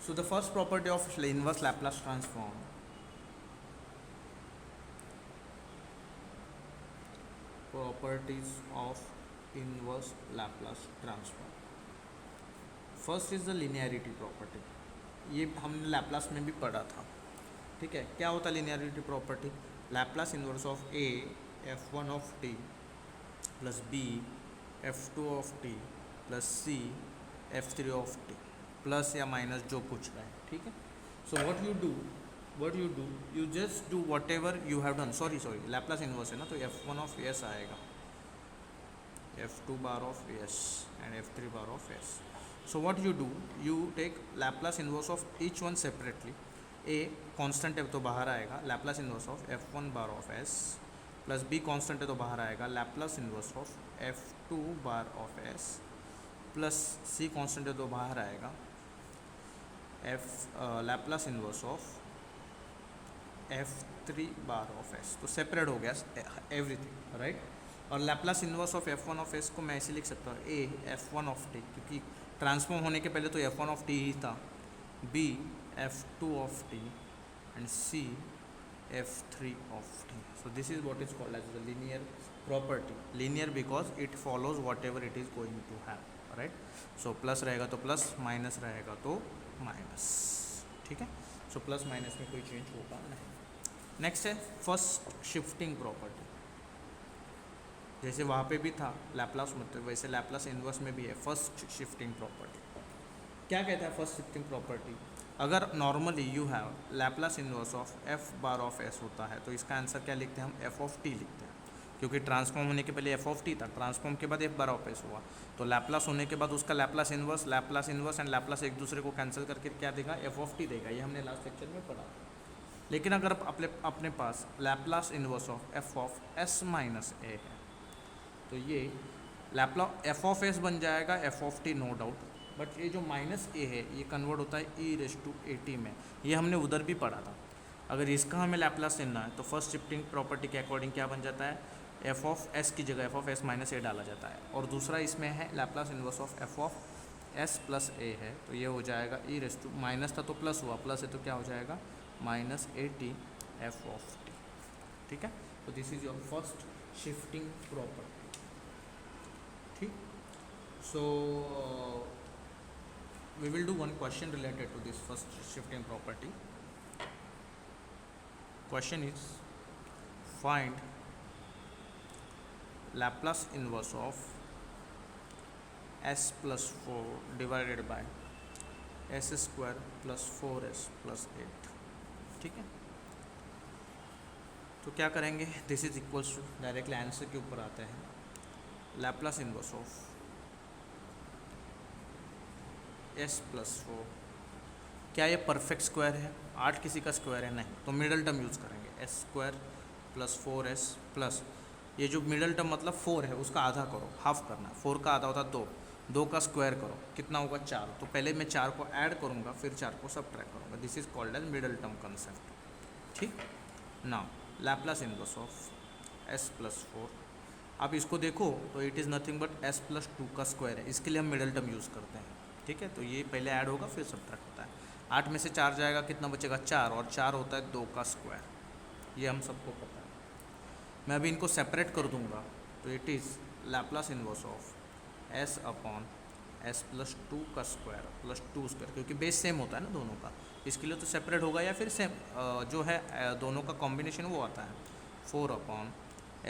So the first property of inverse Laplace transform, properties of inverse Laplace transform. First is the linearity property, ये हमने Laplace में भी पढ़ा था, ठीक है। क्या होता है linearity property? Laplace inverse of a f1 of t plus b f2 of t plus c f3 of t plus या माइनस जो कुछ रहे, ठीक है। So what you do you just do whatever you have done, sorry Laplace inverse है ना, तो f1 of s आएगा, f2 bar of s and f3 bar of s. So what you do, you take Laplace inverse of each one separately. A constant है तो बाहर आएगा, Laplace inverse of f1 bar of s plus b constant है तो बाहर आएगा, Laplace inverse of f2 bar of s plus c constant है तो बाहर आएगा, Laplace inverse of f3 bar of s. तो सेपरेट हो गया एवरीथिंग, राइट। और Laplace inverse of f1 of s को मैं ऐसे लिख सकता हूँ a f1 of t, क्योंकि ट्रांसफॉर्म होने के पहले तो f1 ऑफ टी ही था, b f2 of t and c f3 of t. So this is what is called as the linear property. Linear because it follows whatever it is going to have, right. So plus रहेगा तो plus, minus रहेगा तो minus, ठीक है. So plus minus में कोई change होगा नहीं. नेक्स्ट है फर्स्ट शिफ्टिंग प्रॉपर्टी. जैसे वहाँ पे भी था लैप्लास मतलब वैसे लैप्लास इन्वर्स में भी है फर्स्ट शिफ्टिंग प्रॉपर्टी. क्या कहता है फर्स्ट शिफ्टिंग प्रॉपर्टी? अगर normally you have Laplace inverse of f bar of S होता है तो इसका आंसर क्या लिखते हैं हम? एफ ऑफ टी लिखते हैं, क्योंकि ट्रांसफॉर्म होने के पहले एफ ऑफ टी था, ट्रांसफॉर्म के बाद एफ बार ऑफ एस हुआ, तो लैप्लास होने के बाद उसका लैप्लास इन्वर्स एंड लैप्लास एक दूसरे को कैंसिल करके क्या देगा? एफ ऑफ टी देगा. ये हमने लास्ट लेक्चर में पढ़ा. लेकिन अगर अपने पास Laplace inverse of F of S minus A है तो ये लैप्लास एफ ऑफ एस बन जाएगा F of T, no doubt. But ये जो माइनस ए है ये कन्वर्ट होता है E raise to A T में. ये हमने उधर भी पढ़ा था. अगर इसका हमें लैप्लास लेना है तो फर्स्ट शिफ्टिंग प्रॉपर्टी के अकॉर्डिंग क्या बन जाता है? एफ ऑफ एस की जगह F of S minus A डाला जाता है. और दूसरा इसमें है Laplace inverse of F of S plus A है, तो ये हो जाएगा ई रेस टू, माइनस था तो प्लस हुआ, प्लस है तो क्या हो जाएगा? Minus A T F of T, ठीक है. तो this is your first shifting property, ठीक. सो we will do one question related to this first shifting property. Question is, find Laplace inverse of s plus 4 divided by s square plus 4s plus 8, ठीक है. तो क्या करेंगे? This is equals to, directly answer के ऊपर आते हैं. Laplace inverse of s plus 4, क्या ये परफेक्ट स्क्वायर है? 8 किसी का स्क्वायर है? नहीं, तो मिडल टर्म यूज़ करेंगे. S square plus 4s plus ये जो मिडल टर्म मतलब 4 है उसका आधा करो, हाफ करना. 4 का आधा होता है 2, 2 का स्क्वायर करो, कितना होगा? 4. तो पहले मैं 4 को ऐड करूँगा फिर 4 को सबट्रैक्ट करूँगा. This is called as middle term concept, ठीक. Now Laplace inverse of s plus 4, आप इसको देखो तो it is nothing but s plus 2 का स्क्वायर है. इसके लिए हम मिडल टर्म यूज़ करते हैं, ठीक है. तो ये पहले ऐड होगा फिर सबट्रैक्ट होता है. 8 में से 4 जाएगा, कितना बचेगा? 4, और 4 होता है 2 का स्क्वायर. ये हम सबको पता है. मैं अभी इनको सेपरेट कर दूंगा तो it is Laplace inverse of s अपॉन s प्लस 2 का स्क्वायर प्लस 2 स्क्वायर, क्योंकि बेस सेम होता है ना दोनों का, इसके लिए तो सेपरेट होगा. या फिर सेम जो है दोनों का कॉम्बिनेशन वो आता है 4 अपॉन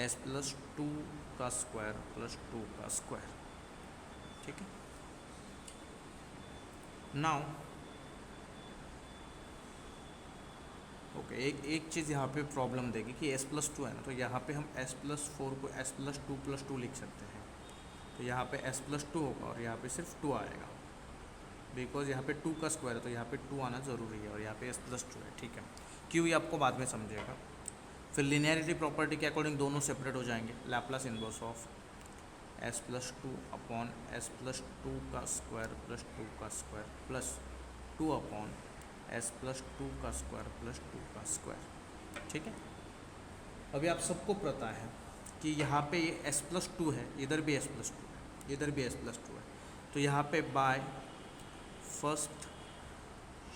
s प्लस 2 का स्क्वायर प्लस 2 का स्क्वायर, ठीक है. नाउ ओके, एक चीज़ यहाँ पे प्रॉब्लम देगी कि s प्लस 2 है ना, तो यहाँ पे हम s प्लस 4 को s प्लस 2 प्लस 2 लिख सकते हैं. तो यहाँ पे s प्लस 2 होगा और यहाँ पे सिर्फ 2 आएगा, बिकॉज यहाँ पे 2 का स्क्वायर है तो यहाँ पे 2 आना ज़रूरी है, और यहाँ पे s प्लस 2 है, ठीक है. क्यों, ये आपको बाद में समझेगा. फिर लिनियरिटी प्रॉपर्टी के अकॉर्डिंग दोनों सेपरेट हो जाएंगे. Laplace inverse of s plus 2 upon s plus 2 का स्क्वायर प्लस 2 का square plus 2 upon s plus 2 का स्क्वायर प्लस 2 का स्क्वायर, ठीक है. अभी आप सबको पता है कि यहाँ पे ये s प्लस 2 है, इधर भी s प्लस 2 है, इधर भी s प्लस 2 है. तो यहाँ पे bye first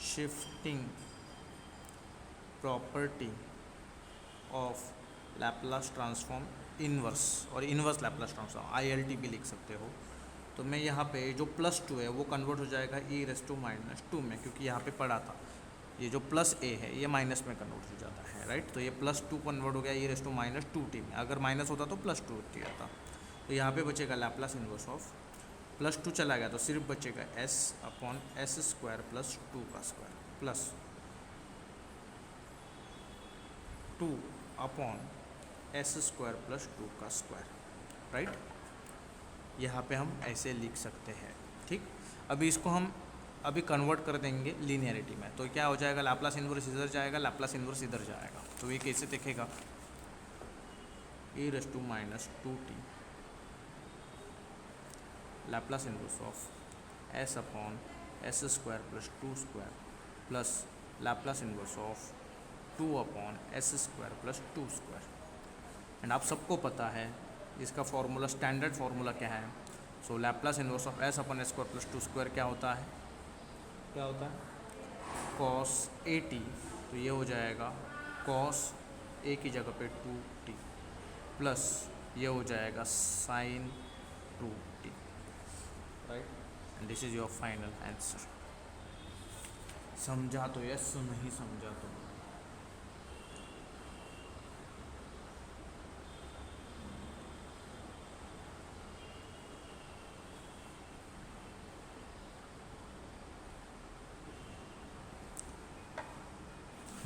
shifting property of Laplace transform inverse, और इनवर्स लैप्लास ट्रांसफॉर्म ILT भी लिख सकते हो। तो मैं यहाँ पे जो +2 है वो कन्वर्ट हो जाएगा e⁻² में, क्योंकि यहाँ पे पढ़ा था ये जो +a है ये माइनस में कन्वर्ट हो जाता है, राइट। तो ये +2 कन्वर्ट हो गया e⁻²t में, अगर माइनस होता तो +2t आता। तो यहाँ पे बचेगा लैप्लास इनवर्स ऑफ, +2 चला गया तो सिर्फ बचेगा s/s² + 2 का स्क्वायर प्लस 2/s² + 2 का स्क्वायर, राइट। यहाँ पे हम ऐसे लिख सकते हैं, ठीक। अभी इसको हम अभी कन्वर्ट कर देंगे लीनियरिटी में, तो क्या हो जाएगा, लैप्लास इनवर्स इधर जाएगा, लैप्लास इनवर्स इधर जाएगा। तो ये कैसे दिखेगा, e⁻²t Laplace inverse of s/s² + 2² plus Laplace inverse of 2/s² + 2²। And आप सबको पता है इसका फॉर्मूला, स्टैंडर्ड फार्मूला क्या है। सो लैप्लास इनवर्स ऑफ s/s² + 2² क्या होता है, cos AT। तो ये हो जाएगा cos A की जगह पे 2t प्लस ये हो जाएगा sin 2t, right. And this is your final answer. समझा तो यस, नहीं समझा तो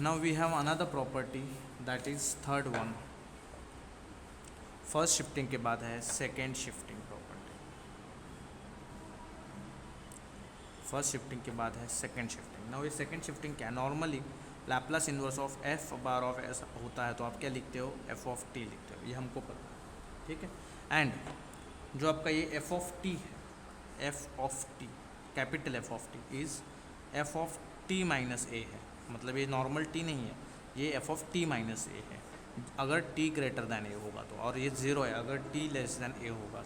now we have another property, that is third one। First shifting के बाद है second shifting property, first shifting के बाद है सेकेंड शिफ्टिंग। नाउ ये सेकेंड शिफ्टिंग क्या है, normally Laplace inverse of f/s होता है तो आप क्या लिखते हो, f(t) लिखते हो, ये हमको पता है, ठीक है। एंड जो आपका ये f(t) है, f(t) capital f(t) is f(t - a) है, मतलब ये नॉर्मल t नहीं है, ये f(t - a) है अगर t ग्रेटर दैन a होगा तो, और ये 0 है अगर t लेस दैन a होगा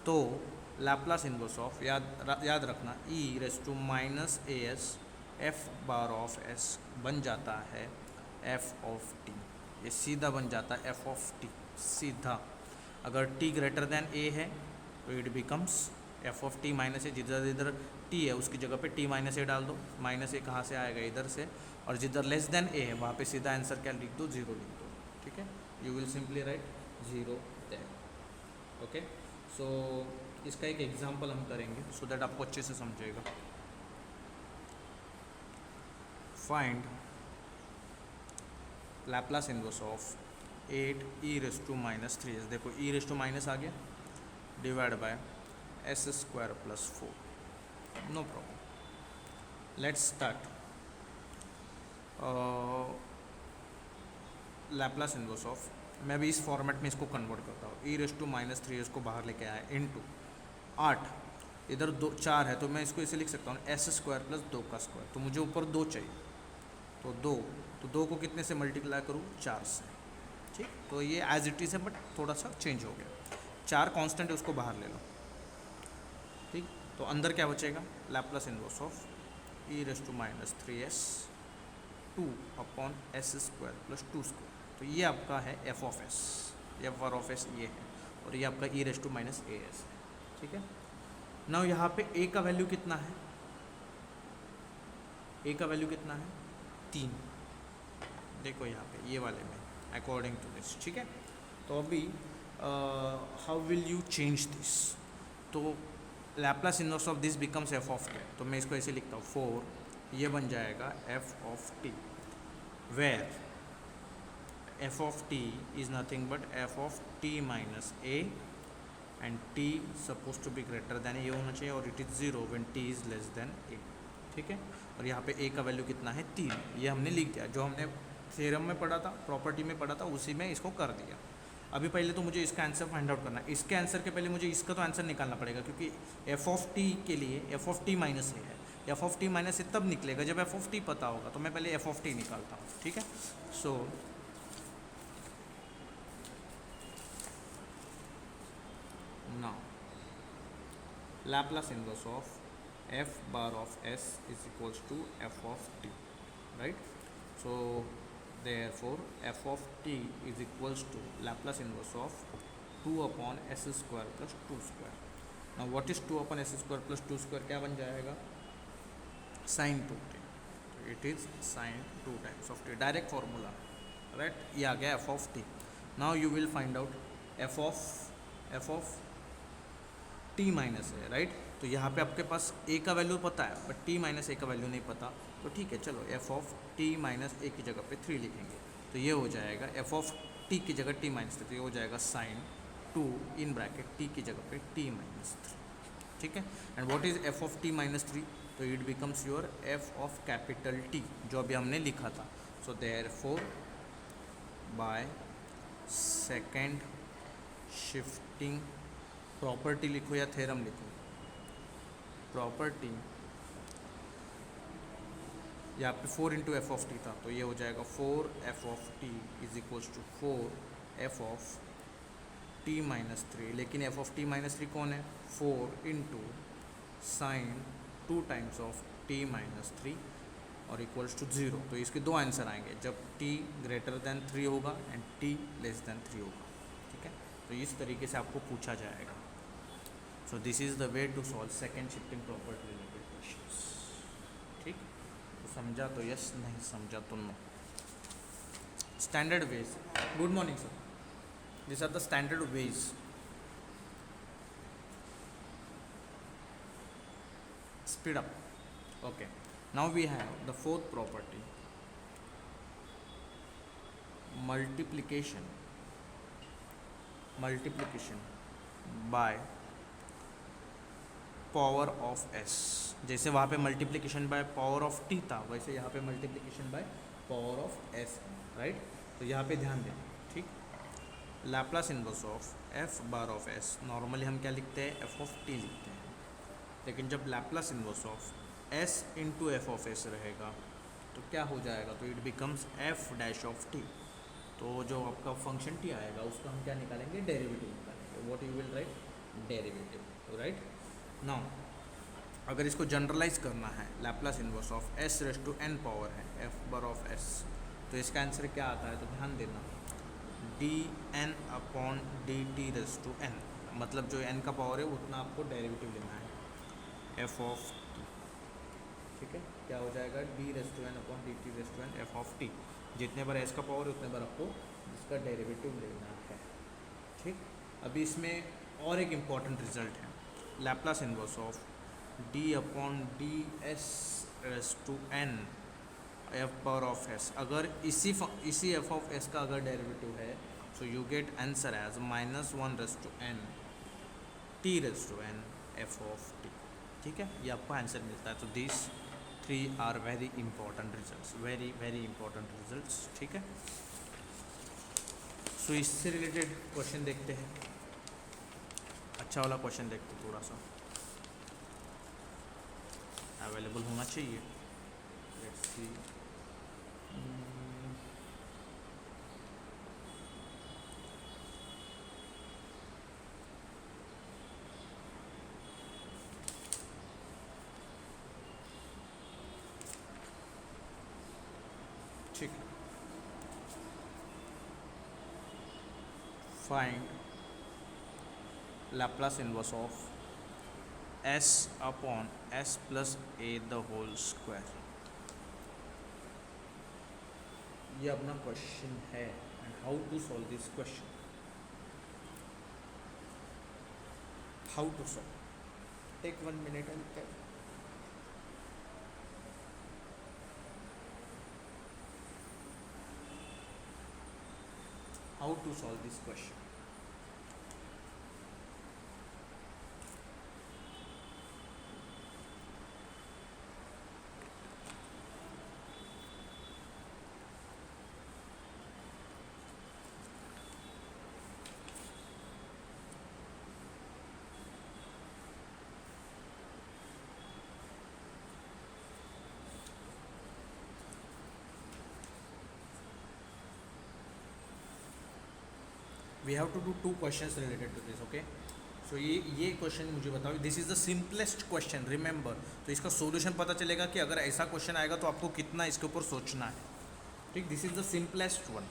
तो लैप्लास इनवर्स ऑफ, याद रखना, e⁻as f(s) बन जाता है f(t), ये सीधा बन जाता है f(t) सीधा। अगर t ग्रेटर दैन a है तो इट बिकम्स f(t - a), जिधर इधर t है उसकी जगह पे t - a डाल दो, -a कहाँ से आएगा, इधर से, और जिधर लेस देन a है वहाँ पे सीधा आंसर क्या लिख दो, 0 लिख दो, ठीक है। You will simply write 0 there, okay. So इसका एक एग्जांपल हम करेंगे सो दैट आपको अच्छे से समझेगा। Find Laplace inverse of 8e⁻³ देखो e⁻- आ गया, divide by s² + 4, no problem. Let's start. Laplace inverse of, मैं भी इस फॉर्मेट में इसको कन्वर्ट करता हूँ, e⁻³ इसको बाहर लेके आया इंटू 8, इधर 4 है तो मैं इसको इसे लिख सकता हूँ s² + 2 का स्क्वायर। तो मुझे ऊपर 2 चाहिए, तो 2 को कितने से मल्टीप्लाई करूँ, 4 से, ठीक। तो ये एज इट इज़ है बट थोड़ा सा चेंज हो गया, 4 कांस्टेंट है उसको बाहर ले लो, ठीक। तो अंदर क्या बचेगा, Laplace inverse of e⁻³ 2/s² + 2²। तो ये आपका है f(s), ये f(s) ये है, और ये आपका e⁻as है, ठीक है। नाउ यहाँ पे a का वैल्यू कितना है, a का वैल्यू कितना है, 3, देखो यहाँ पे ये वाले में अकॉर्डिंग टू दिस, ठीक है। तो अभी how will you change this, तो Laplace inverse of this becomes f(t), तो मैं इसको ऐसे लिखता हूँ 4, ये बन जाएगा f(t), where f(t) is nothing but f(t - a) and t suppose to be greater than a होना चाहिए, और it is 0 when t is less than a, ठीक है। और यहाँ पे a का वैल्यू कितना है, 3, ये हमने लिख दिया, जो हमने थ्योरम में पढ़ा था, प्रॉपर्टी में पढ़ा था, उसी में इसको कर दिया। अभी पहले तो मुझे इसका आंसर फाइंड आउट करना है, इसके आंसर के पहले मुझे इसका तो आंसर निकालना पड़ेगा, क्योंकि f(t) के लिए f(t - a) है, f(t - a) तब निकलेगा जब f(t) पता होगा, तो मैं पहले f(t) निकालता हूँ, ठीक है। So now Laplace inverse of f bar of s is equals to f of t, right? So therefore f of t is equals to Laplace inverse of 2 upon s square plus 2 square. now what is 2 upon s square plus 2 square, क्या बन जाएगा, sin 2t. It is sin 2 times of t, direct formula, right? ये आ गया f of t. Now you will find out f of t minus है, right? तो यहाँ पे आपके पास a का वैल्यू पता है बट t माइनस a का वैल्यू नहीं पता, तो ठीक है, चलो f of t minus a की जगह पे 3 लिखेंगे, तो ये हो जाएगा f of t की जगह t माइनस 3, तो ये हो जाएगा sin 2 इन ब्रैकेट t की जगह पे t माइनस 3, ठीक है? And what is f of t minus 3, तो it becomes your f of capital T जो अभी हमने लिखा था. So therefore by second shifting property लिखो या थ्योरम लिखो, प्रॉपर्टी यहाँ पे 4 इंटू एफ ऑफ टी था, तो ये हो जाएगा 4 f of t is equals to 4 f of t minus 3. लेकिन एफ ऑफ टी माइनस 3 कौन है, 4 into sine 2 times of t minus 3 और इक्वल्स टू 0. तो इसके दो आंसर आएंगे जब t ग्रेटर देन 3 होगा एंड t लेस देन 3 होगा, ठीक है? तो इस तरीके से आपको पूछा जाएगा. So this is the way to solve second shifting property related questions, ठीक? तो समझा तो यस, नहीं समझा तो no. Standard ways. Good morning sir. This are the standard ways. Speed up. Okay. Now we have the fourth property. Multiplication by power of s. जैसे वहाँ पे multiplication by power of t था, वैसे यहाँ पे multiplication by power of s, right? तो यहाँ पे ध्यान देना, ठीक? Laplace inverse of f bar of s, normally हम क्या लिखते हैं, f ऑफ t लिखते हैं, लेकिन जब Laplace inverse of s into F of s रहेगा तो क्या हो जाएगा, तो it becomes f dash of t. तो जो आपका फंक्शन t आएगा उसका हम क्या निकालेंगे, डेरिवेटिव निकालेंगे. What you will write, derivative, right? Now अगर इसको जनरलाइज करना है, Laplace inverse of s raise to n power है f बार ऑफ s, तो इसका आंसर क्या आता है, तो ध्यान देना, dn upon dt raise to n, मतलब जो n का पावर है उतना आपको डेरिवेटिव लेना है f ऑफ t, ठीक है? क्या हो जाएगा, d raise to n upon dt raise to n f of t. जितने बार s का पावर है उतने बार आपको इसका डेरिवेटिव लेना है, ठीक? अभी इसमें और एक इम्पॉर्टेंट रिजल्ट है, Laplace inverse of d upon d s raise to n f power of s. अगर इसी एफ ऑफ s का अगर डेरिवेटिव है, so you get answer as -1 raise to n t raise to n f of t, ठीक है? ये आपको answer मिलता है. तो this 3 are very important results, very very important results, ठीक है? सो इससे रिलेटेड क्वेश्चन देखते हैं. अच्छा वाला क्वेश्चन देखते, थोड़ा सा अवेलेबल होना चाहिए. Let's see. ठीक है. Find Laplace inverse of s अपॉन s plus a the whole square. ये अपना क्वेश्चन है and how to solve this question. How to solve, take 1 minute and take. How to solve this question. We have to do 2 questions related to this, okay? सो ये question मुझे बताओ, this is the simplest question remember. तो इसका solution पता चलेगा कि अगर ऐसा क्वेश्चन आएगा तो आपको कितना इसके ऊपर सोचना है। ठीक, this is the simplest one.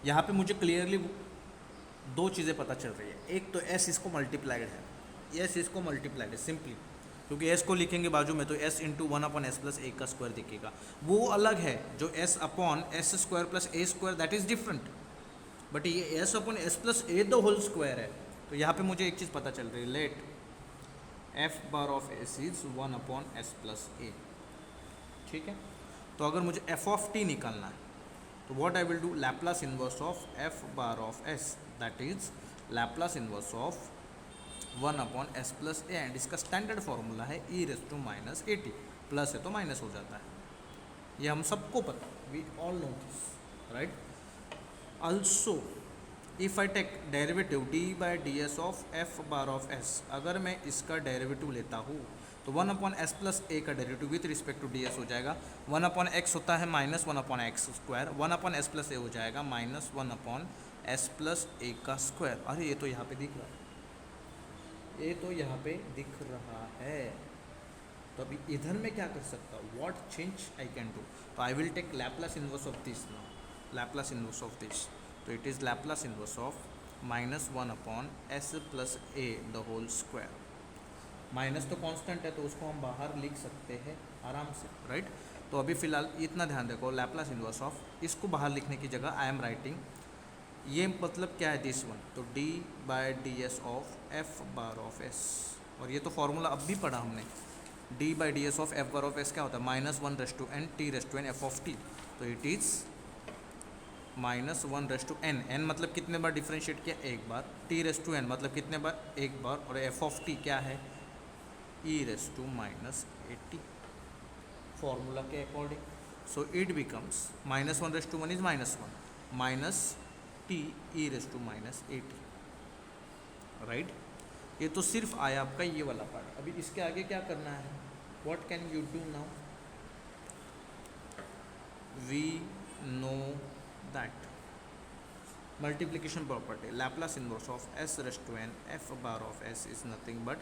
यहाँ पे मुझे क्लियरली दो चीज़ें पता चल रही है। एक तो एस इसको मल्टीप्लाइड है, एस इसको मल्टीप्लाइड है सिंपली, क्योंकि एस को लिखेंगे बाजू में तो एस इंटू 1/s+a का स्क्वायर दिखेगा। वो अलग है जो s upon S square plus a square, that is different. But ये s upon s plus a the whole square है। तो यहाँ पे मुझे एक चीज़ पता चल रही है, let f bar of s is 1/s+a। ठीक है, तो अगर मुझे एफ ऑफ टी निकालना है तो what I will do, Laplace inverse of f bar of S, that is Laplace inverse of 1/s+a, and इसका स्टैंडर्ड फॉर्मूला है e⁻⁻at। प्लस है तो माइनस हो जाता है, ये हम सबको पता, we all know this, right. Also if I take derivative d/ds of f bar of s, अगर मैं इसका डेरिवेटिव लेता हूँ तो 1/s+a का derivative with respect to ds हो जाएगा, 1/x होता है -1/x², 1/s+a हो जाएगा -1/s+a का स्क्वायर। अरे ये तो यहाँ पे दिख रहा है, ये तो यहाँ पे दिख रहा है। तो अभी इधर में क्या कर सकता हूँ, what change I can do, तो I will take Laplace inverse of this now, Laplace inverse of this, तो it is Laplace inverse of -1/s+a the whole square. Minus तो कांस्टेंट है तो उसको हम बाहर लिख सकते हैं आराम से, राइट। तो अभी फ़िलहाल इतना ध्यान रखो, लैप्लास इनवर्स ऑफ, इसको बाहर लिखने की जगह आई एम राइटिंग, ये मतलब क्या है दिस वन, तो d/ds of f bar of S, और ये तो फॉर्मूला अब भी पढ़ा हमने, d/ds of f bar of S क्या होता है, -1/n t/n f of t, तो इट इज़ -1/n, n मतलब कितने बार डिफ्रेंशिएट किया, एक बार, t/n मतलब कितने बार, एक बार, और f ऑफ t क्या है, e⁻⁻at फॉर्मूला के according. So it becomes -1/1 is -1 minus t e⁻⁻at, right. ये तो सिर्फ आया आपका ये वाला पार्ट। अभी इसके आगे क्या करना है, what can you do now, we know that multiplication property, Laplace inverse of s⁻n f bar of s is nothing but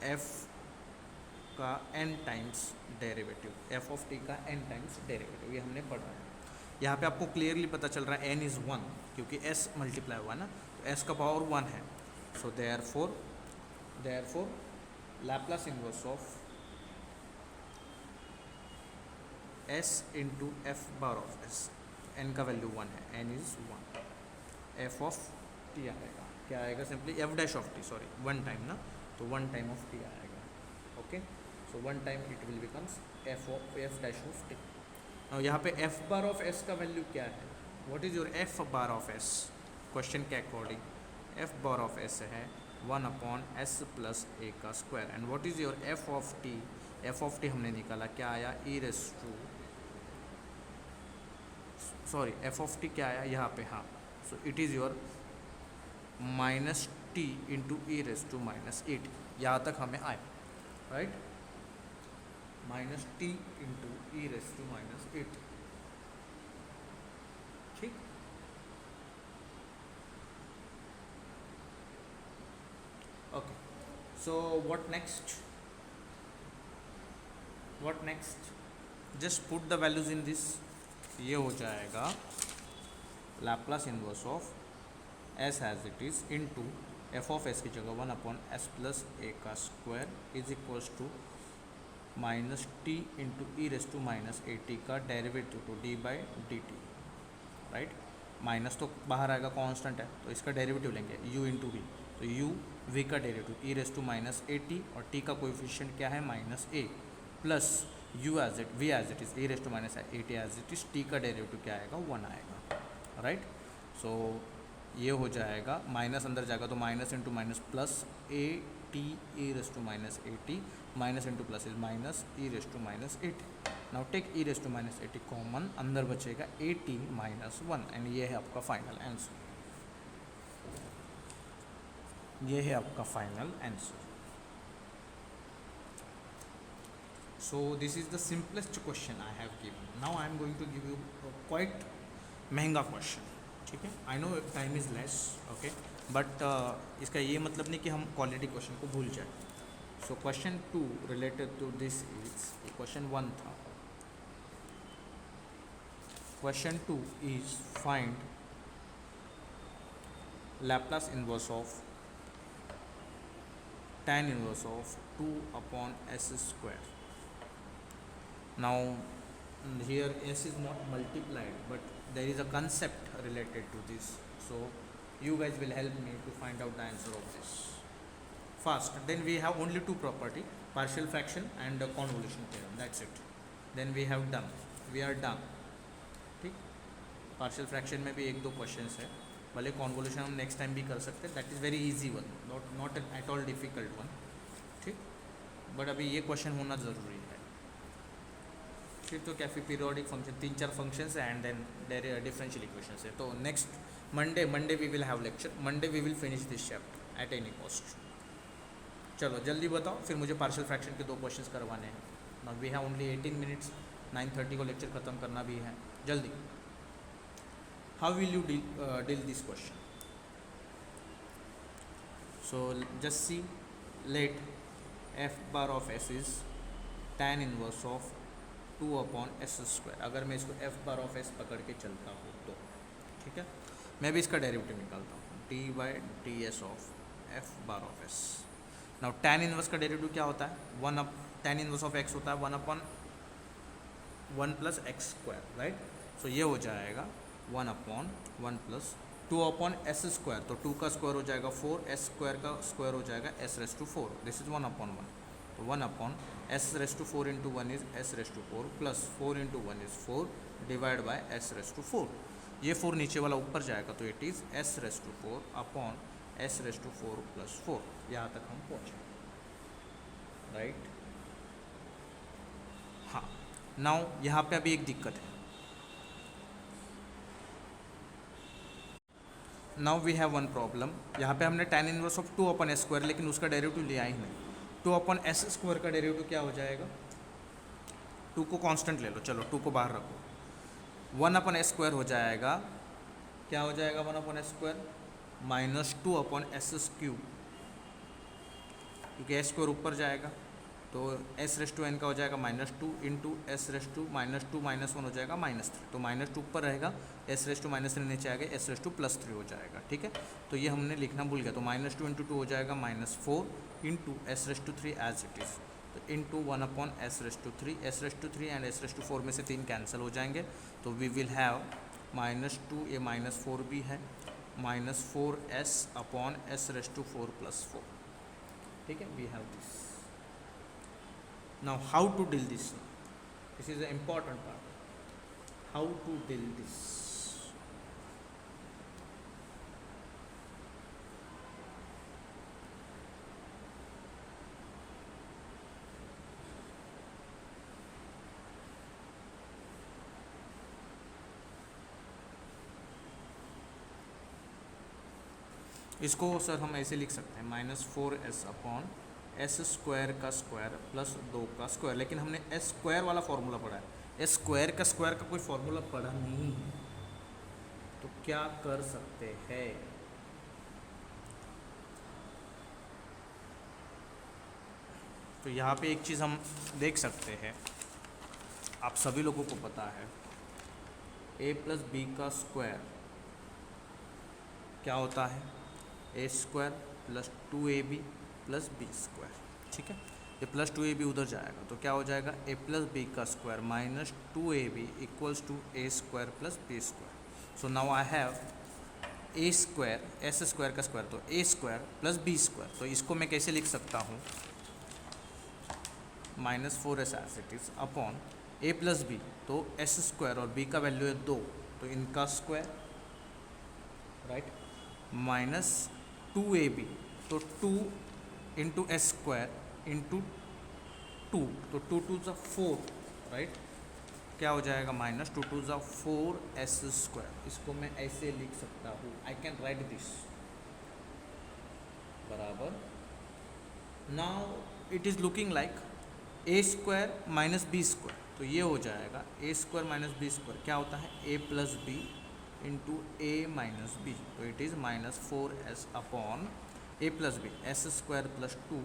f का n times derivative, f of t का n टाइम्स डेरिवेटिव, ये हमने पढ़ा है। यहाँ पे आपको clearly पता चल रहा है n इज़ 1, क्योंकि s मल्टीप्लाई हुआ ना, तो s का पावर 1 है। सो therefore Laplace inverse of s into F bar of s, n का वैल्यू 1 है, n is 1, f of t आएगा, क्या आएगा, simply f dash of t, sorry 1 time ना, तो 1 टाइम ऑफ t आएगा, okay. So 1 time it will becomes f dash of t। और यहाँ पे f बार ऑफ s का वैल्यू क्या है, what is your f bar of s, question के according f bar of s है 1/s+a का square, and what is your f of t, f of t हमने निकाला, क्या आया, f ऑफ t क्या आया यहाँ पे, हाँ, so it is your -t into e⁻⁻at, यहाँ तक हमें आए, राइट, -t इंटू e⁻⁻at, ठीक। Okay, so what next, just put the values in this, ये हो जाएगा Laplace inverse of s as it is into f of s की जगह 1/s+a का square is equals to -t into e⁻⁻at का derivative two d/dt, right. Minus तो बाहर आएगा, कांस्टेंट है, तो इसका डेरिवेटिव लेंगे u इंटू वी, तो u v का डेरिवेटिव e⁻⁻at, और t का कोएफिशिएंट क्या है, -a, plus u as it, v as it is e⁻⁻at as it is, t का डेरिवेटिव क्या आएगा, 1 आएगा, राइट। सो ये हो जाएगा, माइनस अंदर जाएगा तो minus into minus plus at e⁻⁻at, minus into plus is minus e⁻⁻at। Now take e⁻⁻at common, अंदर बचेगा at -1, एंड ये है आपका फाइनल आंसर, ये है आपका final answer. So this is the simplest question I have given. Now I am going to give you quite महंगा question, ठीक है। I know time is less, okay, but इसका ये मतलब नहीं कि हम क्वालिटी क्वेश्चन को भूल जाए. So question 2 related to this is, question 1 था. Question 2 is find Laplace inverse of tan inverse of 2 upon s square. Now here s is not multiplied, but there is a concept related to this, so you guys will help me to find out the answer of this. First, then we have only two property, partial fraction and convolution theorem, that's it. Then we have done, we are done. ठीक, partial fraction में भी एक दो questions है, भले convolution हम next time भी कर सकते हैं, that is very easy one, not at all difficult one. ठीक, बट अभी ये क्वेश्चन होना ज़रूरी है. फिर तो क्या, फिर पीरियोडिक फंक्शन, 3-4 फंक्शंस है and then there differential equations है. तो next Monday we will have lecture, Monday we will finish this chapter at any cost. चलो जल्दी बताओ, फिर मुझे पार्शियल फ्रैक्शन के 2 क्वेश्चंस करवाने हैं. Now we have only 18 minutes, 9:30 को लेक्चर ख़त्म करना भी है. जल्दी, how will you deal this question? So just see, let f bar of s is tan inverse of 2 upon s square. अगर मैं इसको f bar of s पकड़ के चलता हूँ तो ठीक है, मैं भी इसका डेरिवेटिव निकालता हूँ, d by ds of f bar of s. Now tan inverse का डेरिवेटिव क्या होता है, 1 up tan inverse of x होता है 1 upon 1 plus x square, right. So ये हो जाएगा 1 upon 1 plus 2 upon s square, तो 2 का स्क्वायर हो जाएगा 4, s स्क्वायर का स्क्वायर हो जाएगा s raise to 4. This is 1 upon 1, तो 1 upon s raise to 4 into 1 is s raise to 4 plus 4 into 1 is 4 divide by s raise to 4. ये 4 नीचे वाला ऊपर जाएगा, तो it is s raise to 4 upon s raise to 4 plus 4. यहाँ तक हम पहुँचे, राइट. हाँ, नाउ यहाँ पे अभी एक दिक्कत है. Now we have one problem. यहाँ पे हमने tan inverse of 2 upon S square, लेकिन उसका डेरिवेटिव लिया ही नहीं. 2 अपॉन एस स्क्वायर का डेरिवेटिव क्या हो जाएगा, 2 को कांस्टेंट ले लो, चलो 2 को बाहर रखो, 1 अपॉन एस स्क्वायर हो जाएगा. क्या हो जाएगा 1 upon S square minus 2 upon S cube, क्योंकि एस स्क्वायर ऊपर जाएगा, तो एस रेस टू एन का हो जाएगा -2 इंटू एस रेस टू -2 -1 हो जाएगा -3. तो -2 ऊपर रहेगा, एस रेस टू -3 नीचे आ गया, एस रेस टू +3 हो जाएगा. ठीक है, तो ये हमने लिखना भूल गया, तो -2 इंटू 2 हो जाएगा -4 into s raise to 3 as it is, तो into 1 upon s raise to 3. S raise to 3 and s raise to 4 में से 3 कैंसिल हो जाएंगे, तो वी विल हैव -2, ये -4 भी है, -4s upon s raise to 4 + 4. ठीक है, we have this. Now how to deal this? This is the important part. How to deal this? इसको सर हम ऐसे लिख सकते हैं, -4s अपॉन एस स्क्वायर का स्क्वायर प्लस 2 का स्क्वायर. लेकिन हमने एस स्क्वायर वाला फॉर्मूला पढ़ा है, एस स्क्वायर का कोई फॉर्मूला पढ़ा नहीं है, तो क्या कर सकते हैं, तो यहाँ पे एक चीज़ हम देख सकते हैं, आप सभी लोगों को पता है a प्लस बी का स्क्वायर क्या होता है, a square plus 2ab plus B square. ठीक है, ये प्लस 2ab उधर जाएगा, तो क्या हो जाएगा a प्लस बी का square -2ab equals to A square plus B square. So now I have A square, S square का स्क्वायर, तो A square plus B square. तो इसको मैं कैसे लिख सकता हूँ, -4s as it is upon A plus B, तो एस स्क्वायर और बी का वैल्यू है 2, तो इनका स्क्वायर, राइट, -2ab, तो 2 इंटू एस स्क्वायर इंटू 2, तो 2 2 ज़ा 4, राइट. क्या हो जाएगा -2 2 ज़ा 4s स्क्वायर. इसको मैं ऐसे लिख सकता हूँ, आई कैन राइट दिस बराबर. Now it is looking like A square minus B square, तो ये हो जाएगा A square minus B square क्या होता है, A plus B into A minus B, तो it is -4s upon A plus B, S square plus 2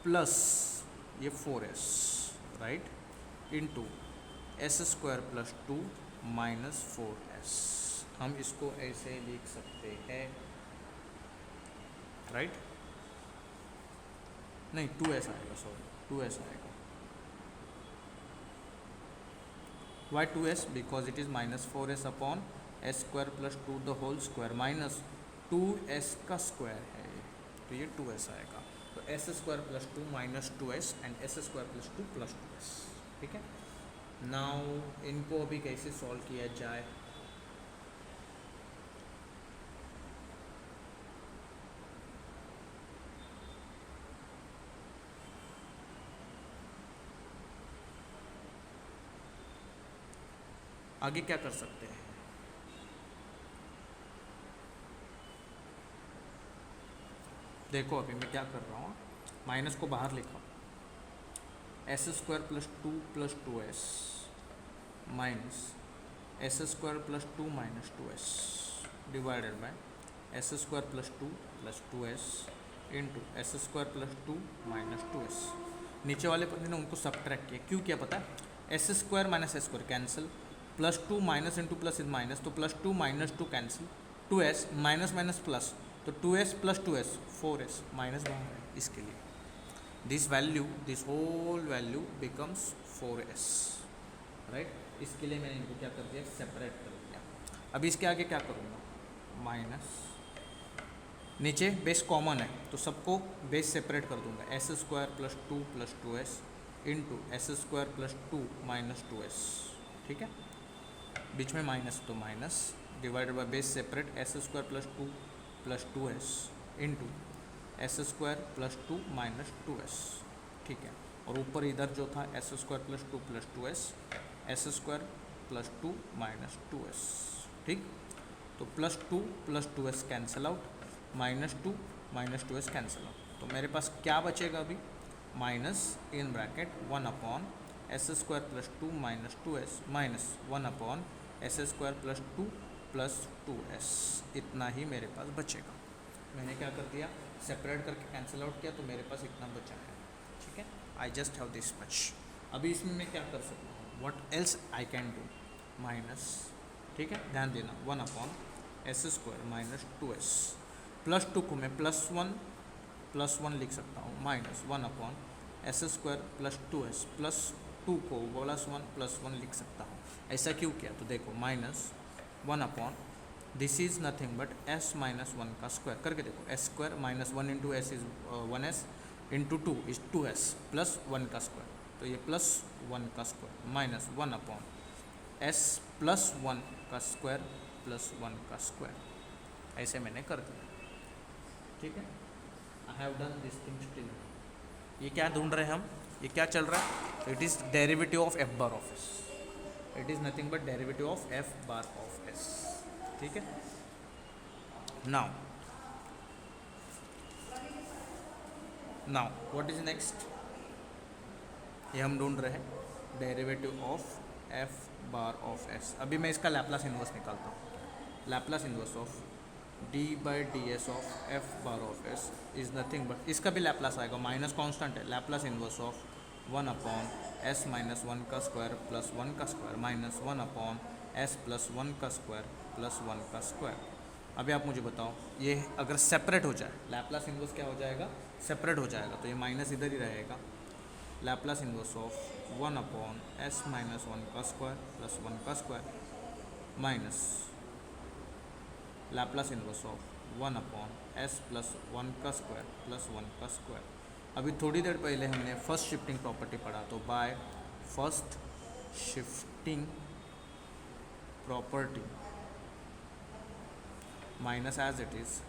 plus ये 4s, right, into S square plus 2 minus 4s। हम इसको ऐसे लिख सकते हैं, राइट, नहीं 2s आएगा, सॉरी 2s आएगा। Why 2s? Because it is -4s upon S square plus 2 the whole square minus 2s का स्क्वायर है, तो ये 2s आएगा। तो S square plus 2 minus 2s and S square plus 2 plus 2s, ठीक है। नाउ इनको अभी कैसे सॉल्व किया जाए? आगे क्या कर सकते हैं? देखो अभी मैं क्या कर रहा हूँ, माइनस को बाहर लिखा, S square plus 2 plus 2s minus s square plus 2 minus 2s divided by S square plus 2 plus 2s into S square plus 2 minus 2s। नीचे वाले पद ने उनको सब्ट्रैक्ट किया, क्यों किया पता है? S square minus s square cancel, plus 2 minus into plus is minus, तो plus 2 minus 2 cancel, 2s minus minus plus, तो 2s plus 2s 4s minus बाहर है, इसके लिए this value, this whole value becomes 4s, right. इसके लिए मैंने इनको क्या कर दिया, सेपरेट कर दिया। अभी इसके आगे क्या करूँगा, माइनस, नीचे बेस कॉमन है तो सबको बेस सेपरेट कर दूंगा, S square plus 2 plus 2s into S square plus 2 minus 2s, ठीक है, बीच में माइनस तो minus divided by base separate S square plus 2 plus 2s into S square plus 2 minus 2s, ठीक है। और ऊपर इधर जो था S square plus 2 plus 2s, S square plus 2 minus 2s, ठीक। तो plus 2 cancel out, -2 minus 2s cancel out, तो मेरे पास क्या बचेगा अभी, minus in bracket 1 upon S square plus 2 minus 2s minus 1 upon S square plus 2 plus 2s, इतना ही मेरे पास बचेगा। मैंने क्या कर दिया, सेपरेट करके कैंसिल आउट किया, तो मेरे पास इतना बचा है, ठीक है। I just have this much. अभी इसमें मैं क्या कर सकता हूँ, what else I can do, minus, ठीक है, ध्यान देना, 1 upon S square minus 2s, plus 2 को मैं प्लस वन लिख सकता हूँ, minus 1 upon S square plus 2s, plus 2 को प्लस वन लिख सकता हूँ। ऐसा क्यों किया, तो देखो minus 1 upon this is nothing but s minus 1 का स्क्वायर, करके देखो, S square minus 1 into S is 1s into 2 is 2s plus 1 का स्क्वायर, तो ये प्लस 1 का square minus 1 upon s plus 1 का स्क्वायर प्लस 1 का स्क्वायर, ऐसे मैंने कर दिया, ठीक है। I have done this thing still. ये क्या ढूंढ रहे हैं हम, ये क्या चल रहा है, it is derivative of f bar of s, it is nothing but derivative of f bar of s, ठीक है। नाउ व्हाट इज नेक्स्ट, ये हम ढूंढ रहे हैं derivative of f bar of s। अभी मैं इसका लैप्लास इन्वर्स निकालता हूँ, Laplace inverse of d by D S of f bar of s is nothing but, इसका भी लैप्लास आएगा, माइनस कांस्टेंट है, Laplace inverse of 1 upon s minus 1 का स्क्वायर प्लस 1 का square minus 1 upon s plus 1 का square plus 1 का square. अभी आप मुझे बताओ, ये अगर सेपरेट हो जाए, लैप्लास इन्वर्स क्या हो जाएगा, सेपरेट हो जाएगा, तो ये माइनस इधर ही रहेगा, Laplace inverse of 1 upon s minus 1 का स्क्वायर प्लस 1 का square minus Laplace inverse of 1 upon s plus 1 का स्क्वायर प्लस 1 का स्क्वायर। अभी थोड़ी देर पहले हमने फर्स्ट शिफ्टिंग प्रॉपर्टी पढ़ा, तो by first shifting property minus as it is,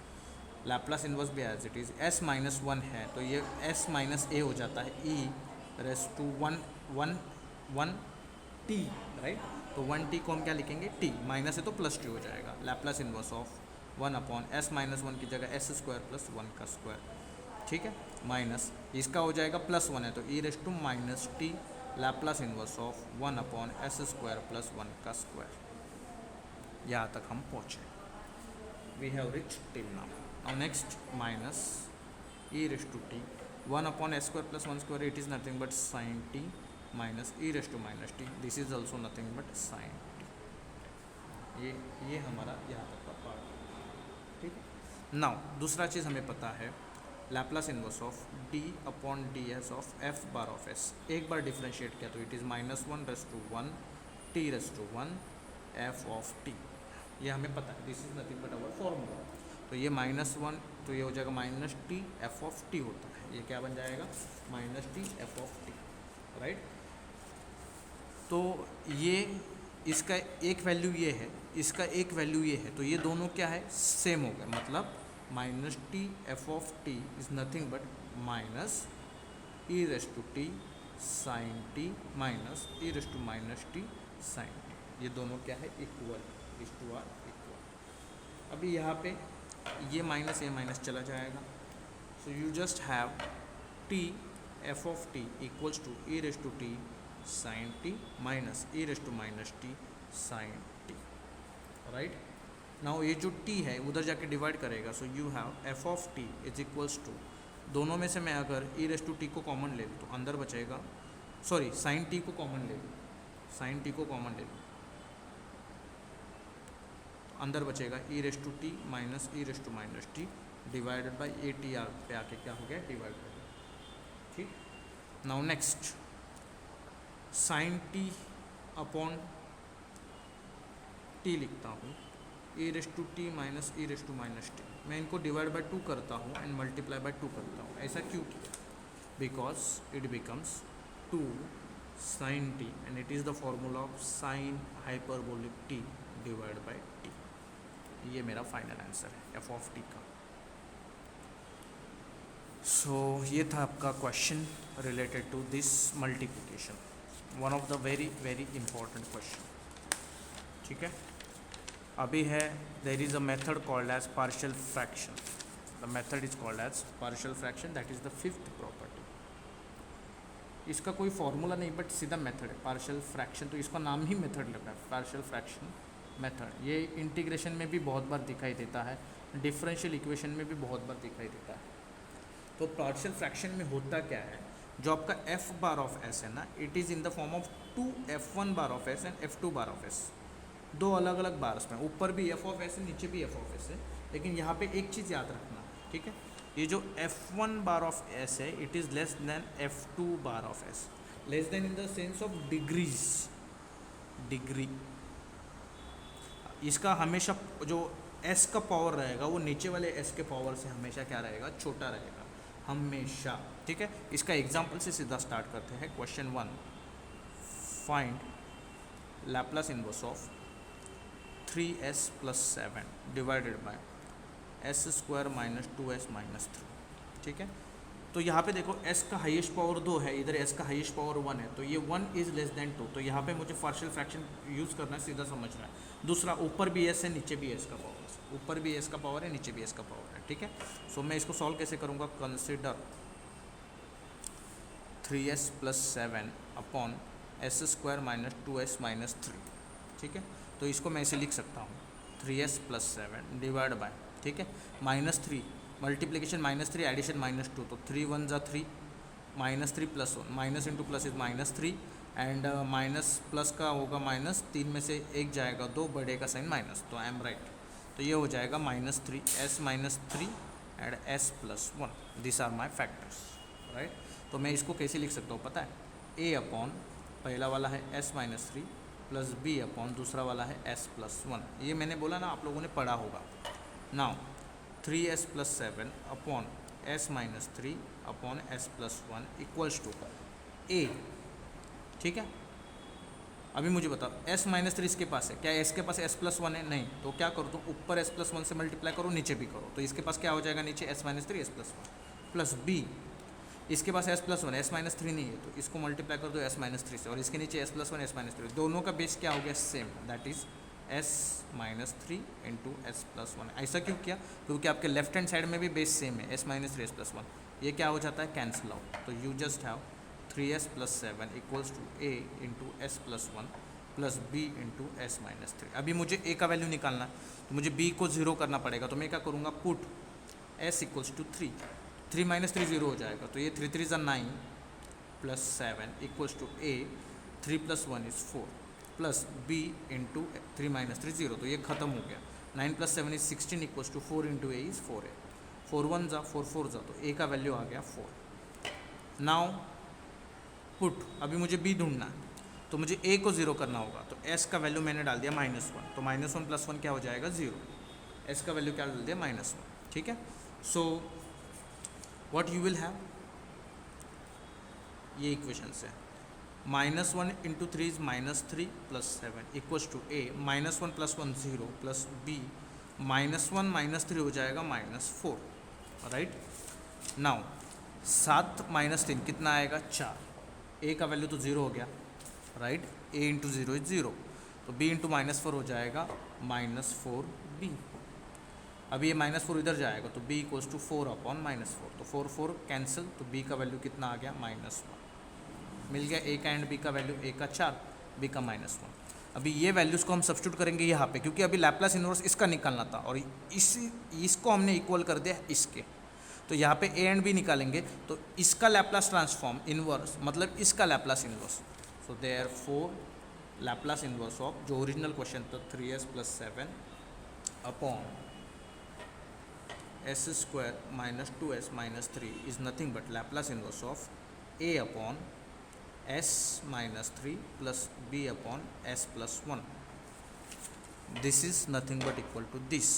Laplace inverse भी as it is, s minus 1 है तो ये s माइनस a हो जाता है, e raise to 1 t, right. तो 1t को हम क्या लिखेंगे, t माइनस है तो प्लस t हो जाएगा, Laplace inverse of 1 upon s minus 1 की जगह s स्क्वायर प्लस 1 का स्क्वायर, ठीक है, माइनस इसका हो जाएगा प्लस 1 है तो e raise to minus t, Laplace inverse of 1 upon s square plus 1 का स्क्वायर, यहाँ तक हम पहुँचे, we have reach till now. Now next minus E raise to T 1/s² + 1² it is nothing but sine T minus E raise to minus T, this is also nothing but sine T. ये हमारा यहाँ तक का part. ठीक है. Now दूसरा चीज़ हमें पता है, Laplace inverse of d/ds of f bar of s. एक बार डिफ्रेंशिएट किया तो it is -1/1 t/1 f of t. ये हमें पता है, this is nothing but our formula. तो ये -1 तो ये हो जाएगा -t f ऑफ t होता है. ये क्या बन जाएगा -t f of t, right. तो ये इसका एक वैल्यू ये है, इसका एक वैल्यू ये है, तो ये दोनों क्या है सेम हो गए. मतलब -t f of t is nothing but -e⁻t sin t माइनस e⁻t sin t. ये दोनों क्या है इक्वल, इस टू आर इक्वल. अभी यहाँ पे ये माइनस चला जाएगा. So you just have t f of t equals to e⁻t sin t माइनस e⁻t sin t, right. Now ये जो t है उधर जाके डिवाइड करेगा. So you have f of t is equals to, दोनों में से मैं अगर e⁻t को कॉमन ले लूँ तो अंदर बचेगा, सॉरी sin t को कॉमन ले लूँ, sin t को कॉमन ले लूँ तो अंदर बचेगा e⁻t minus e⁻t divided by ATR पे आके क्या हो गया डिवाइड हो गया. ठीक. Now next sin t upon t लिखता हूँ, e⁻t माइनस e⁻t. मैं इनको डिवाइड बाय 2 करता हूँ एंड मल्टीप्लाई बाय 2 करता हूँ. ऐसा क्यों किया? Because it becomes 2 sin t and it is the formula of sine hyperbolic t divide by t. ये मेरा फाइनल आंसर है f ऑफ t का. सो ये था आपका question related to this multiplication, one of the very very important question. ठीक है. अभी है there is a method called as partial fraction. The method is called as partial fraction, that is the 5th property. इसका कोई formula नहीं but सीधा method है partial fraction. तो इसका नाम ही मेथड लग रहा है, पार्शियल फ्रैक्शन मेथड. ये इंटीग्रेशन में भी बहुत बार दिखाई देता है, डिफरेंशियल इक्वेशन में भी बहुत बार दिखाई देता है. तो पार्शियल फ्रैक्शन में होता क्या है, जो आपका f बार ऑफ s है ना, it is in the form of 2f1 bar of s and f2 bar of s. दो अलग अलग बार्स में, ऊपर भी f ऑफ s है नीचे भी f ऑफ s है. लेकिन यहाँ पे एक चीज़ याद रखना, ठीक है, ये जो f1 बार ऑफ s है it is less then f2 bar of s. Less then in the sense of degrees, degree. इसका हमेशा जो s का पावर रहेगा वो नीचे वाले s के पावर से हमेशा क्या रहेगा, छोटा रहेगा हमेशा. ठीक है. इसका एग्जाम्पल से सीधा स्टार्ट करते हैं. Question 1, find Laplace inverse of 3s + 7 divided by s² minus 2s माइनस 3. ठीक है. तो यहाँ पे देखो s का हाईएस्ट पावर 2 है, इधर s का हाईएस्ट पावर 1 है, तो ये 1 इज़ लेस देन 2. तो यहाँ पे मुझे पार्शियल फ्रैक्शन यूज़ करना है, सीधा समझना है. दूसरा, ऊपर भी s है नीचे भी s का पावर है, ऊपर भी s का पावर है नीचे भी s का पावर है. ठीक है. सो मैं इसको सॉल्व कैसे करूँगा, consider 3s + 7 upon s² minus 2s माइनस 3. ठीक है. तो इसको मैं ऐसे लिख सकता हूँ 3s + 7 डिवाइड बाय, ठीक है, -3 मल्टीप्लिकेशन -3 एडिशन -2. तो 3 1 ज़ा 3 -3 + 1 minus into plus is -3 and minus plus का होगा माइनस, 3 में से 1 जाएगा 2, बढ़ेगा साइन माइनस. तो आई एम राइट. तो ये हो जाएगा -3 s -3 and s + 1. This are my factors, right. तो मैं इसको कैसे लिख सकता हूँ पता है, a अपॉन पहला वाला है s -3 प्लस b अपॉन दूसरा वाला है s + 1. ये मैंने बोला ना, आप लोगों ने पढ़ा होगा. Now 3s + 7 upon s -3 upon s + 1 equals to a. ठीक है. अभी मुझे बताओ s -3 इसके पास है क्या, s के पास s + 1 है नहीं, तो क्या करो, तो ऊपर s + 1 से मल्टीप्लाई करो, नीचे भी करो. तो इसके पास क्या हो जाएगा, नीचे s -3 s + 1 प्लस b. इसके पास s + 1 s -3 नहीं है, तो इसको मल्टीप्लाई कर दो s -3 से, और इसके नीचे s + 1 s -3. दोनों का बेस क्या हो गया, same, that is s -3 into s + 1. ऐसा क्यों किया, क्योंकि आपके लेफ्ट हैंड साइड में भी बेस सेम है, s -3 s + 1. ये क्या हो जाता है, कैंसिल आउट. तो you just have 3s + 7 equals to a into s + 1 plus B into S minus 3। अभी मुझे ए का वैल्यू निकालना है, तो मुझे बी को 0 करना पड़ेगा। तो मैं क्या करूँगा, put S equals to 3, 3 minus 3 0 हो जाएगा। तो ये 3 3 ज़ा 9 plus 7 equals to A 3 plus 1 is 4 plus B into 3 minus 3 0। तो ये ख़त्म हो गया। 9 plus 7 is 16 equals to 4 into A is 4a। 4 1 ज़ा 4 4 ज़ा, तो ए का वैल्यू आ गया 4। नाउ पुट, अभी मुझे बी ढूंढना है, तो मुझे ए को 0 करना होगा। तो एस का वैल्यू मैंने डाल दिया -1, तो -1 प्लस 1 क्या हो जाएगा 0। एस का वैल्यू क्या डाल दिया -1, ठीक है। So what you will have, ये इक्वेशन से -1 into 3 is -3 plus 7 equals to A -1 plus 1 0 plus B -1 -3 हो जाएगा -4, राइट। नाउ 7 माइनस 3 कितना आएगा 4। ए का वैल्यू तो 0 हो गया, राइट। ए इंटू 0 इज 0, तो बी इंटू -4 हो जाएगा -4b। अभी ये -4 इधर जाएगा, तो b इक्वल्स टू 4 अपॉन -4, तो 4 4 कैंसिल, तो b का वैल्यू कितना आ गया -1। मिल गया a का एंड b का वैल्यू, a का 4, b का -1। अभी ये वैल्यूज़ को हम सब्स्टिट्यूट करेंगे यहाँ पे, क्योंकि अभी लैप्लास इन्वर्स इसका निकालना था और इसको हमने इक्वल कर दिया इसके। तो यहाँ पे a एंड b निकालेंगे, तो इसका लैप्लास ट्रांसफॉर्म इन्वर्स मतलब इसका Laplace inverse. So therefore Laplace inverse of, जो ओरिजिनल क्वेश्चन था 3s प्लस 7 upon s square minus 2s माइनस 3 is nothing but Laplace inverse of a upon s minus 3 plus b upon s plus 1। This is nothing but equal to this.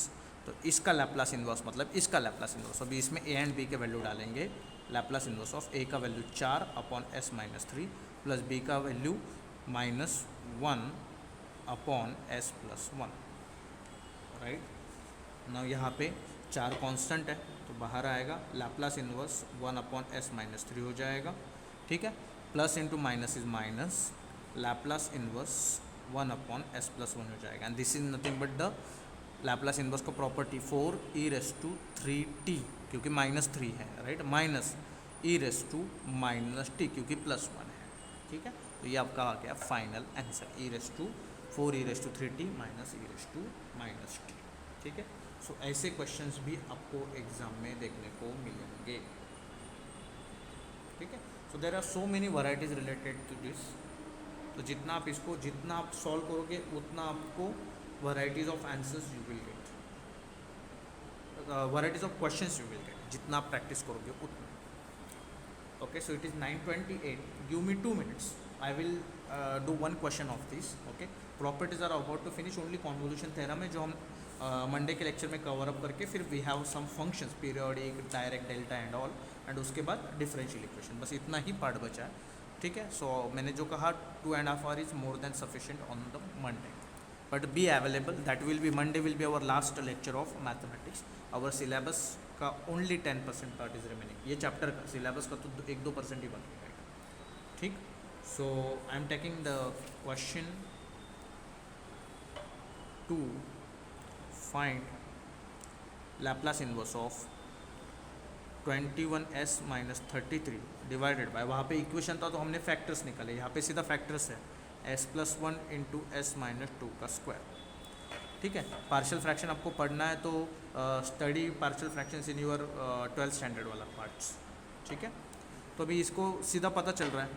तो इसका Laplace inverse मतलब इसका Laplace inverse, अभी इसमें a and b के value डालेंगे। Laplace inverse of a का value 4 upon s minus 3 plus b का value -1 upon s plus 1, right. Now यहाँ पे 4 कांस्टेंट है, तो बाहर आएगा Laplace inverse 1 upon s minus 3 हो जाएगा, ठीक है। Plus into minus is minus, Laplace inverse 1 upon s plus 1 हो जाएगा। And this is nothing but the Laplace inverse का प्रॉपर्टी 4e⁻3t, क्योंकि -3 है, राइट, माइनस e⁻−t क्योंकि +1 है, ठीक है। तो ये आपका आ गया final answer, e⁻4e⁻3t minus e⁻−t, ठीक है। सो ऐसे क्वेश्चंस भी आपको एग्जाम में देखने को मिलेंगे, ठीक है। So there are so many varieties related to this. तो जितना आप सॉल्व करोगे उतना आपको varieties of answers you will get, varieties of questions you will get, जितना आप प्रैक्टिस करोगे उतना। Okay, so it is 9:28. Give me 2 minutes. I will do one question of this. Okay, properties are about to finish. Only convolution theorem है जो हम Monday के lecture में cover up करके फिर we have some functions, periodic, direct, delta and all, and उसके बाद differential equation. बस इतना ही पार्ट बचा है, ठीक है। सो मैंने जो कहा 2.5 hours is more than sufficient on the Monday, but be available. That will be Monday will be our last lecture of mathematics. Our syllabus का ओनली 10% पार्ट इज रिमेनिंग। ये चैप्टर का सिलेबस का तो 1-2% ही बाकी रहेगा, ठीक। So I am taking the question to find Laplace inverse of 21s minus 33 divided by, वहाँ पे इक्वेशन था तो हमने फैक्टर्स निकाले, यहाँ पे सीधा फैक्टर्स है s plus 1 into s minus 2 का स्क्वायर, ठीक है। पार्शियल फ्रैक्शन आपको पढ़ना है तो study partial fractions in your 12th standard वाला पार्ट्स, ठीक है। तो अभी इसको सीधा पता चल रहा है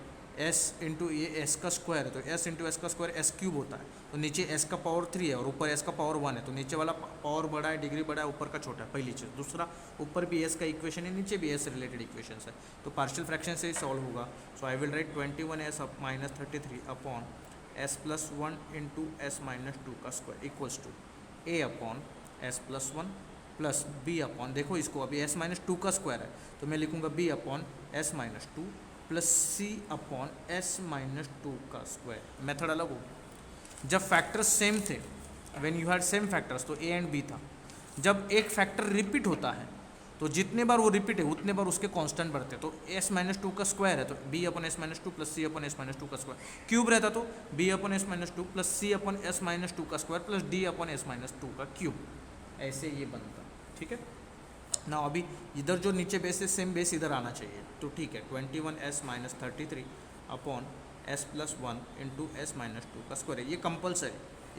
s इंटू ये s का स्क्वायर है, तो s इंटू एस का स्क्वायर s क्यूब होता है। तो नीचे s का पावर 3 है और ऊपर s का पावर 1 है, तो नीचे वाला पावर बड़ा है, डिग्री बड़ा है, ऊपर का छोटा है, पहली चीज़। दूसरा, ऊपर भी s का इक्वेशन है, नीचे भी s रिलेटेड इक्वेशन है, तो पार्शियल फ्रैक्शन से ही सॉल्व होगा। So I will write 21s minus 33 upon s plus 1 into s minus 2 का square equals to a upon s plus 1 plus b upon, देखो इसको अभी s माइनस 2 का स्क्वायर है तो मैं लिखूँगा b upon s minus 2 plus c upon s minus 2 का स्क्वायर। मेथड अलग हो गया। जब फैक्टर्स सेम थे, when you had same factors, तो a एंड b था। जब एक फैक्टर रिपीट होता है तो जितने बार वो रिपीट है उतने बार उसके कांस्टेंट बढ़ते हैं। तो s माइनस 2 का स्क्वायर है तो b upon s minus 2 plus c upon s minus 2 का स्क्वायर। क्यूब रहता तो b upon s minus 2 plus c upon s minus 2 का square plus d upon s minus 2 का क्यूब, ऐसे ये बनता, ठीक है ना। अभी इधर जो नीचे बेस है सेम बेस इधर आना चाहिए, तो ठीक है। 21s minus 33 upon s plus one into S minus two का स्क्वायर है। ये कंपलसरी,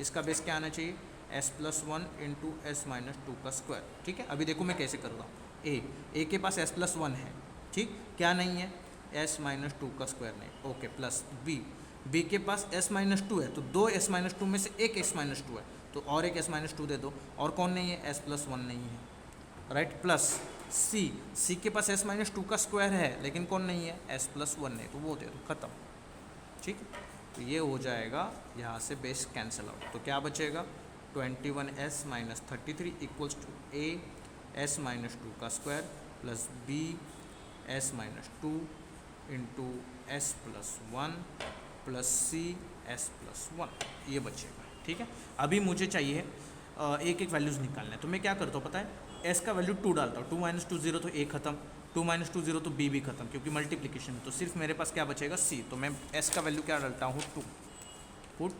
इसका बेस क्या आना चाहिए, S plus one into S minus two का स्क्वायर। ठीक है, अभी देखो मैं कैसे कर रहा हूँ। ए के पास एस प्लस वन है, ठीक, क्या नहीं है, एस माइनस टू का स्क्वायर नहीं, ओके, प्लस बी के पास एस माइनस टू है, तो दो एस माइनस टू में से एक एस माइनस टू है, तो और एक एस माइनस टू दे दो, और कौन नहीं है, एस प्लस वन नहीं है, राइट, प्लस सी के पास एस माइनस टू का स्क्वायर है लेकिन कौन नहीं है, एस प्लस वन नहीं, तो वो दे दो, खत्म। ठीक, तो ये हो जाएगा, यहाँ से बेस कैंसिल आउट, तो क्या बचेगा, 21s minus 33 equals to a s minus two का square plus B s minus two into S plus one plus c s plus one, ये बचेगा। ठीक है, अभी मुझे चाहिए एक एक वैल्यूज़ निकालना है, तो मैं क्या करता हूँ पता है, एस का वैल्यू 2 डालता हूँ, 2 माइनस 2 0, तो ए खत्म, 2 माइनस 2 0 तो बी भी खत्म, क्योंकि मल्टीप्लिकेशन है, तो सिर्फ मेरे पास क्या बचेगा, सी। तो मैं एस का वैल्यू क्या डालता हूँ, 2, put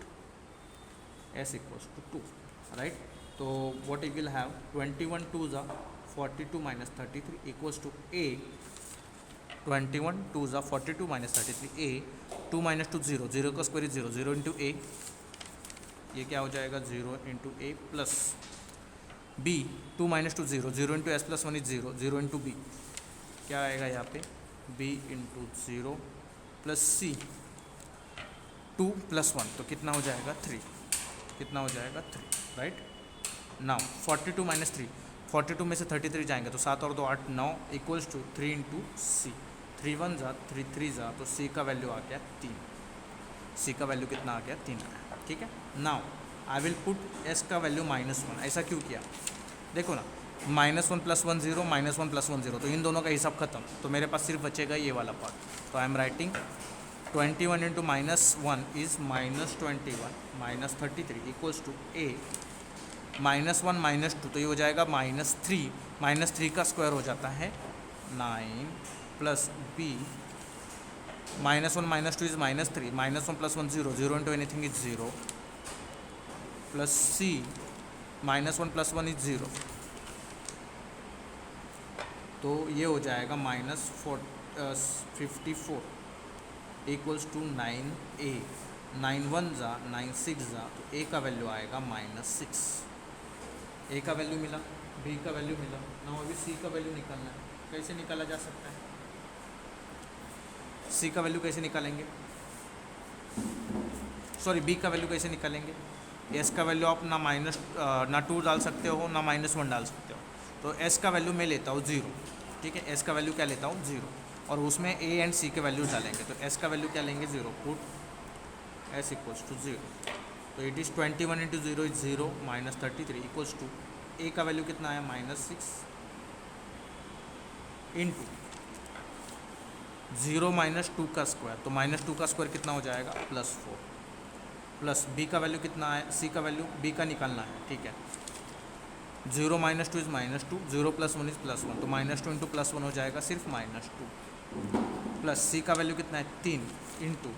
S equals to 2, right. तो व्हाट यू विल हैव, 21 2 ज़ा 42 माइनस 33 इक्वल्स टू ए, 21 2 ज़ा 42 माइनस 33 ए, 2 माइनस 2 0, 0 का स्क्वायर इज 0, 0 इंटू ए, ये क्या हो जाएगा, 0 into A plus B, 2 minus 2 0, 0 into S plus one is 0, 0 into B, क्या आएगा यहाँ पे, B into 0 plus C 2 plus 1, तो कितना हो जाएगा 3, कितना हो जाएगा 3, राइट। नाउ 42 माइनस 3, 42 में से 33 जाएंगे तो 7 और 2 8 9 इक्वल्स टू 3 इंटू सी, 3 1 ज़ा 3 3 ज़ा, तो सी का वैल्यू आ गया 3, सी का वैल्यू कितना आ गया, 3 आया। ठीक है, now I will put S का वैल्यू -1, ऐसा क्यों किया, देखो ना, -1 प्लस 1 0, -1 प्लस 1 0, तो इन दोनों का हिसाब खत्म, तो मेरे पास सिर्फ बचेगा ये वाला पार्ट, तो I am writing 21 into -1 is -21 minus 33 equals to ए -1 -2, तो ये हो जाएगा -3, -3 का स्क्वायर हो जाता है 9 plus B -1 -2 is -3, -1 plus 1 0, 0 into anything is 0, plus C -1 plus 1 is 0, तो ये हो जाएगा -54 इक्वल्स टू 9a, 9 1 ज़ा 9 6 ज़ा, तो a का वैल्यू आएगा -6, a का वैल्यू मिला, b का वैल्यू मिला, ना अभी c का वैल्यू निकालना है, कैसे निकाला जा सकता है, c का वैल्यू कैसे निकालेंगे, सॉरी b का वैल्यू कैसे निकालेंगे, s का वैल्यू आप ना 2 डाल सकते हो ना -1 डाल सकते हो, तो s का वैल्यू मैं लेता हूँ 0, ठीक है, s का वैल्यू क्या लेता हूँ 0, और उसमें a एंड c के वैल्यू डालेंगे, तो s का वैल्यू क्या लेंगे 0, पुट s इक्वल्स टू 0, तो it is 21 into 0 is 0 minus 33 equals to a का वैल्यू कितना आया -6 इंटू 0 -2 का स्क्वायर, तो -2 का स्क्वायर कितना हो जाएगा +4, प्लस b का वैल्यू कितना है, c का वैल्यू b का निकालना है, ठीक है, 0 -2 इज़ -2, 0 प्लस 1 इज़ +1, तो -2 इंटू +1 हो जाएगा सिर्फ -2, प्लस c का वैल्यू कितना है 3 इंटू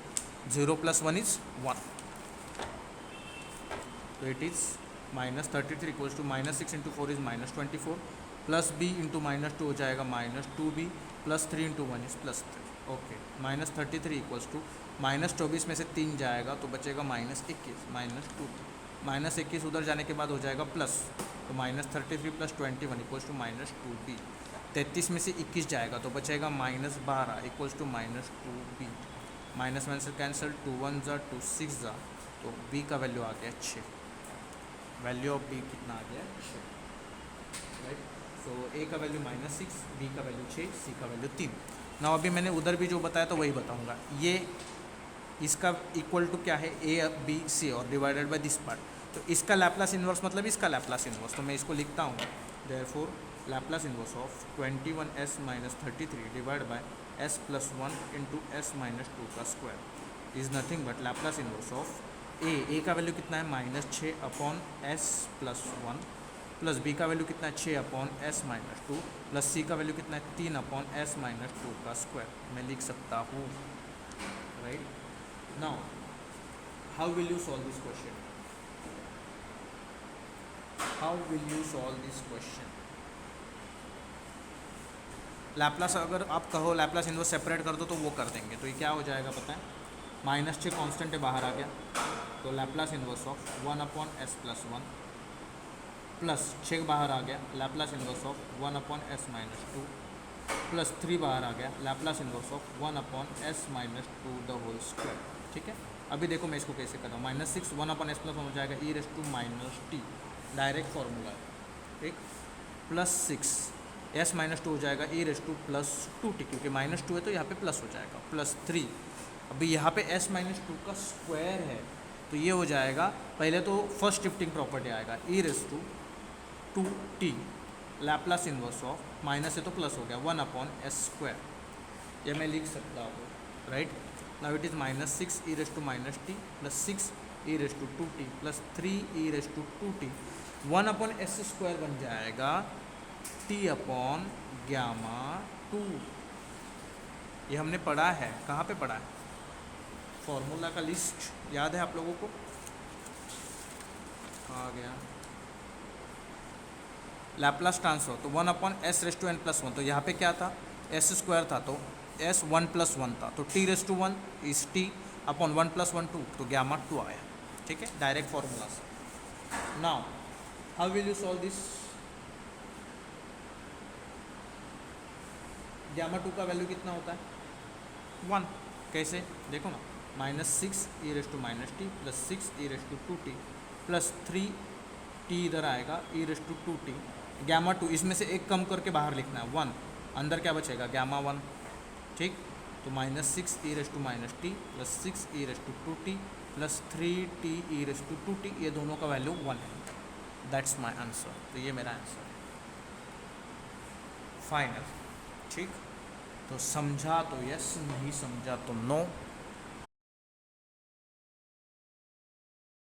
0 प्लस 1 इज़ 1, तो it is -33 equals to -6 into 4 is -24, plus b into -2 हो जाएगा -2b, plus 3 into 1 is +3, okay, -33 equals to -24 में से 3 जाएगा तो बचेगा -21, -2, -21 उधर जाने के बाद हो जाएगा प्लस, तो -33 प्लस 21 इक्वल्स टू -2b, 33 में से 21 जाएगा तो बचेगा -12 इक्वल्स टू -2b, -1 से कैंसिल, 2 1 ज़ा 2 6 ज़ा, तो b का वैल्यू आ गया 6, वैल्यू ऑफ b कितना आ गया 6, राइट। सो a का वैल्यू -6, b का वैल्यू 6, c का वैल्यू 3। ना अभी मैंने उधर भी जो बताया तो वही बताऊंगा, ये इसका इक्वल टू क्या है, a b c और डिवाइडेड बाय दिस पार्ट, तो इसका लैप्लास इन्वर्स मतलब इसका लैप्लास इन्वर्स, तो मैं इसको लिखता हूँ, therefore Laplace inverse of 21s minus 33 divide by s plus 1 into s minus 2 का square is nothing but Laplace inverse of a का वैल्यू कितना है -6 upon s plus 1, plus b का वैल्यू कितना है 6 upon s minus 2, plus c का value कितना है 3 अपॉन s माइनस 2 का स्क्वायर, मैं लिख सकता हूँ, right. Now how will you solve this question, how will you solve this question, Laplace अगर आप कहो लैप्लास इन्वर्स सेपरेट कर दो तो वो कर देंगे, तो ये क्या हो जाएगा पता है, माइनस 6 कॉन्स्टेंट है, बाहर आ गया, तो Laplace inverse of 1/s+1 plus 6 बाहर आ गया, Laplace inverse of 1/s-2 plus 3 बाहर आ गया, Laplace inverse of 1/s-2 the whole square. ठीक है, अभी देखो मैं इसको कैसे कर रहा हूँ। -6 1/s+1 हो जाएगा e⁻t, डायरेक्ट फॉर्मूला है, ठीक। +6 s-2 हो जाएगा e⁻+2t, क्योंकि -2 है तो यहाँ पे प्लस हो जाएगा, +3 अभी यहाँ पे s-2 का स्क्वायर है तो ये हो जाएगा, पहले तो फर्स्ट शिफ्टिंग प्रॉपर्टी आएगा e⁻2t Laplace inverse of, minus है तो प्लस हो गया 1/s², ये मैं लिख सकता हूँ, right. Now it is -6 e⁻t plus 6 e⁻2t plus 3 e⁻2t 1/s² बन जाएगा t/γ2। ये हमने पढ़ा है, कहाँ पे पढ़ा है, फॉर्मूला का लिस्ट याद है आप लोगों को, आ गया लैप्लास ट्रांसफर, तो 1/s⁻n+1, तो यहाँ पे क्या था, s² था तो s 1+1 था, तो t⁻1 इज t/1+1 2, तो γ2 आया। ठीक है, डायरेक्ट फॉर्मूला से। Now how will you solve this, γ2 का वैल्यू कितना होता है 1, कैसे देखो ना, -6 e⁻t plus 6 e⁻2t plus 3t इधर आएगा e⁻2t, γ2 इसमें से एक कम करके बाहर लिखना है 1, अंदर क्या बचेगा γ1, ठीक। तो -6 e⁻t plus 6 e⁻2t plus 3t e⁻2t, ये दोनों का वैल्यू 1 है, दैट्स माई आंसर। तो ये मेरा आंसर है फाइनल, ठीक। तो समझा तो यस, नहीं समझा तो नो।